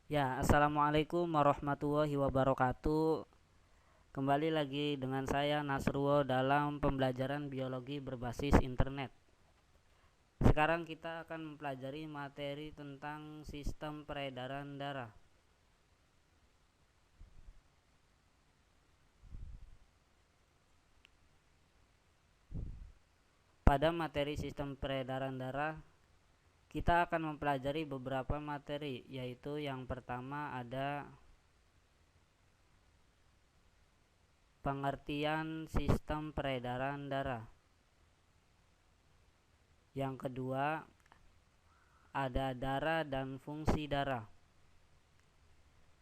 Ya, assalamualaikum warahmatullahi wabarakatuh. Kembali lagi dengan saya Nasrullah dalam pembelajaran biologi berbasis internet. Sekarang kita akan mempelajari materi tentang sistem peredaran darah. Pada materi sistem peredaran darah, kita akan mempelajari beberapa materi, yaitu yang pertama ada pengertian sistem peredaran darah. Yang kedua ada darah dan fungsi darah.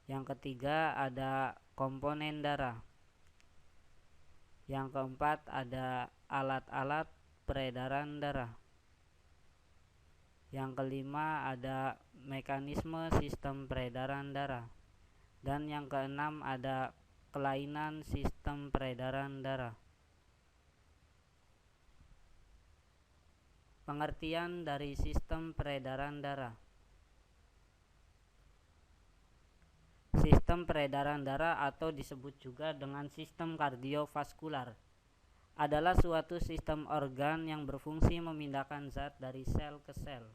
Yang ketiga ada komponen darah. Yang keempat ada alat-alat peredaran darah. Yang kelima ada mekanisme sistem peredaran darah. Dan yang keenam ada kelainan sistem peredaran darah. Pengertian dari sistem peredaran darah. Sistem peredaran darah atau disebut juga dengan sistem kardiovaskular adalah suatu sistem organ yang berfungsi memindahkan zat dari sel ke sel.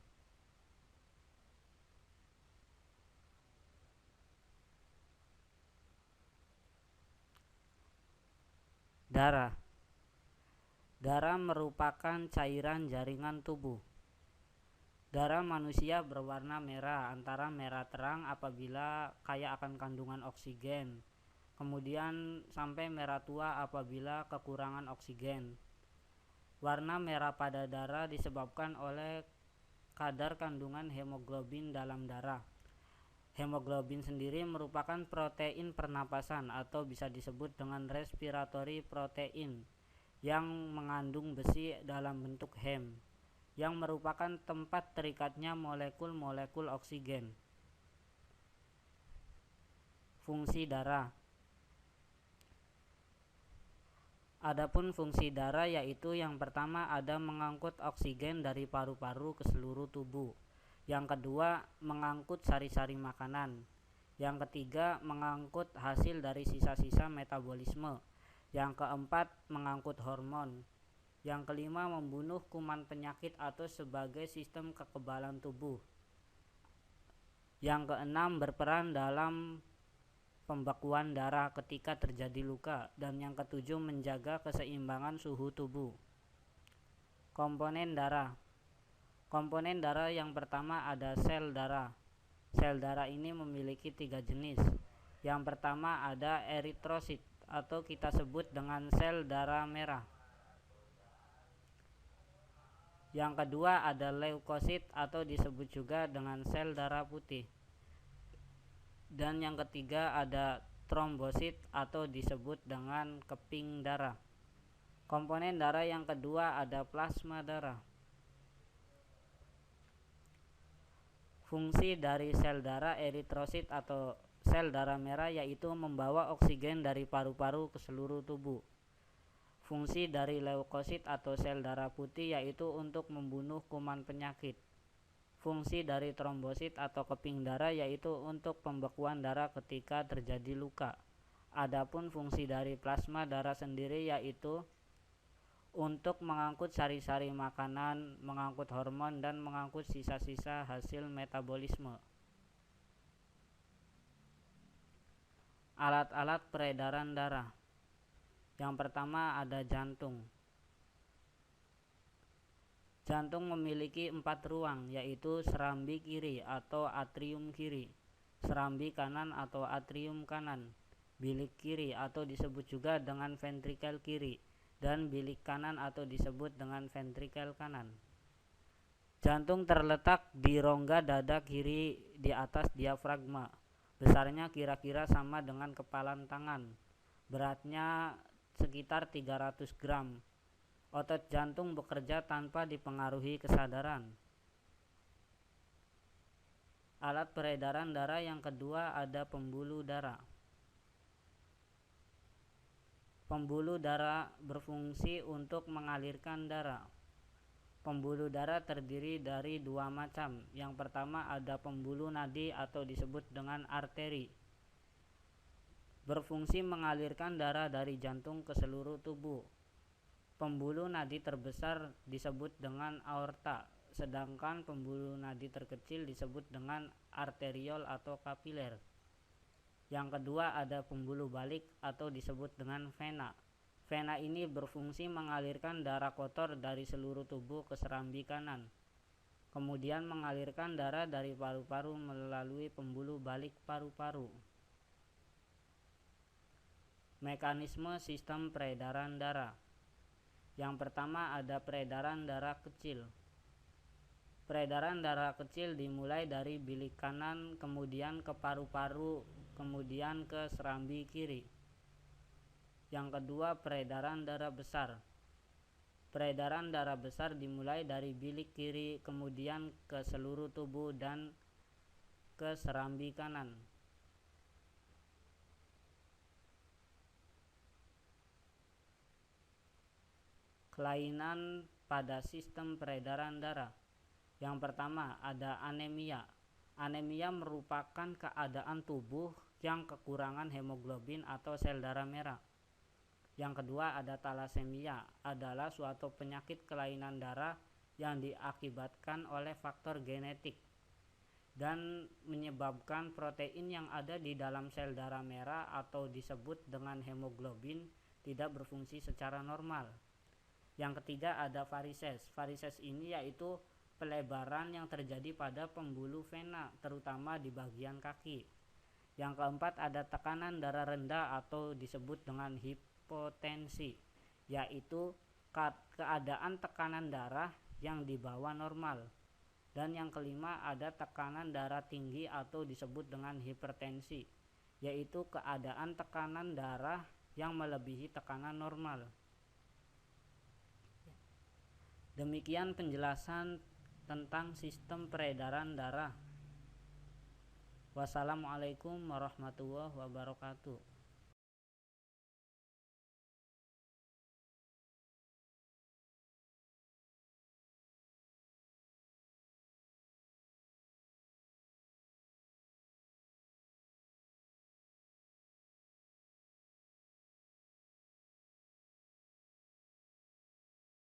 Darah. Darah merupakan cairan jaringan tubuh. Darah manusia berwarna merah, antara merah terang apabila kaya akan kandungan oksigen, kemudian sampai merah tua apabila kekurangan oksigen. Warna merah pada darah disebabkan oleh kadar kandungan hemoglobin dalam darah. Hemoglobin sendiri merupakan protein pernapasan atau bisa disebut dengan respiratory protein yang mengandung besi dalam bentuk hem, yang merupakan tempat terikatnya molekul-molekul oksigen. Fungsi darah. Adapun fungsi darah yaitu yang pertama ada mengangkut oksigen dari paru-paru ke seluruh tubuh. Yang kedua, mengangkut sari-sari makanan. Yang ketiga, mengangkut hasil dari sisa-sisa metabolisme. Yang keempat, mengangkut hormon. Yang kelima, membunuh kuman penyakit atau sebagai sistem kekebalan tubuh. Yang keenam, berperan dalam pembekuan darah ketika terjadi luka. Dan yang ketujuh, menjaga keseimbangan suhu tubuh. Komponen darah. Komponen darah yang pertama ada sel darah. Sel darah ini memiliki 3 jenis. Yang pertama ada eritrosit atau kita sebut dengan sel darah merah. Yang kedua ada leukosit atau disebut juga dengan sel darah putih. Dan yang ketiga ada trombosit atau disebut dengan keping darah. Komponen darah yang kedua ada plasma darah. Fungsi dari sel darah eritrosit atau sel darah merah yaitu membawa oksigen dari paru-paru ke seluruh tubuh. Fungsi dari leukosit atau sel darah putih yaitu untuk membunuh kuman penyakit. Fungsi dari trombosit atau keping darah yaitu untuk pembekuan darah ketika terjadi luka. Adapun fungsi dari plasma darah sendiri yaitu untuk mengangkut sari-sari makanan, mengangkut hormon, dan mengangkut sisa-sisa hasil metabolisme. Alat-alat peredaran darah. Yang pertama ada jantung. Jantung memiliki 4 ruang, yaitu serambi kiri atau atrium kiri, serambi kanan atau atrium kanan, bilik kiri atau disebut juga dengan ventrikel kiri, dan bilik kanan atau disebut dengan ventrikel kanan. Jantung terletak di rongga dada kiri di atas diafragma. Besarnya kira-kira sama dengan kepalan tangan. Beratnya sekitar 300 gram. Otot jantung bekerja tanpa dipengaruhi kesadaran. Alat peredaran darah yang kedua ada pembuluh darah. Pembuluh darah berfungsi untuk mengalirkan darah. Pembuluh darah terdiri dari dua macam. Yang pertama ada pembuluh nadi atau disebut dengan arteri. Berfungsi mengalirkan darah dari jantung ke seluruh tubuh. Pembuluh nadi terbesar disebut dengan aorta, sedangkan pembuluh nadi terkecil disebut dengan arteriol atau kapiler. Yang kedua ada pembuluh balik atau disebut dengan vena. Vena ini berfungsi mengalirkan darah kotor dari seluruh tubuh ke serambi kanan, kemudian mengalirkan darah dari paru-paru melalui pembuluh balik paru-paru. Mekanisme sistem peredaran darah. Yang pertama ada peredaran darah kecil. Peredaran darah kecil dimulai dari bilik kanan, kemudian ke paru-paru, kemudian ke serambi kiri. Yang kedua peredaran darah besar. Peredaran darah besar dimulai dari bilik kiri, kemudian ke seluruh tubuh dan ke serambi kanan. Kelainan pada sistem peredaran darah. Yang pertama ada anemia. Anemia merupakan keadaan tubuh yang kekurangan hemoglobin atau sel darah merah. Yang kedua ada talasemia, adalah suatu penyakit kelainan darah yang diakibatkan oleh faktor genetik dan menyebabkan protein yang ada di dalam sel darah merah atau disebut dengan hemoglobin tidak berfungsi secara normal. Yang ketiga ada varises. Varises ini yaitu pelebaran yang terjadi pada pembuluh vena, terutama di bagian kaki. Yang keempat ada tekanan darah rendah atau disebut dengan hipotensi, yaitu keadaan tekanan darah yang di bawah normal. Dan yang kelima ada tekanan darah tinggi atau disebut dengan hipertensi, yaitu keadaan tekanan darah yang melebihi tekanan normal. Demikian penjelasan tentang sistem peredaran darah. Wassalamualaikum warahmatullahi wabarakatuh.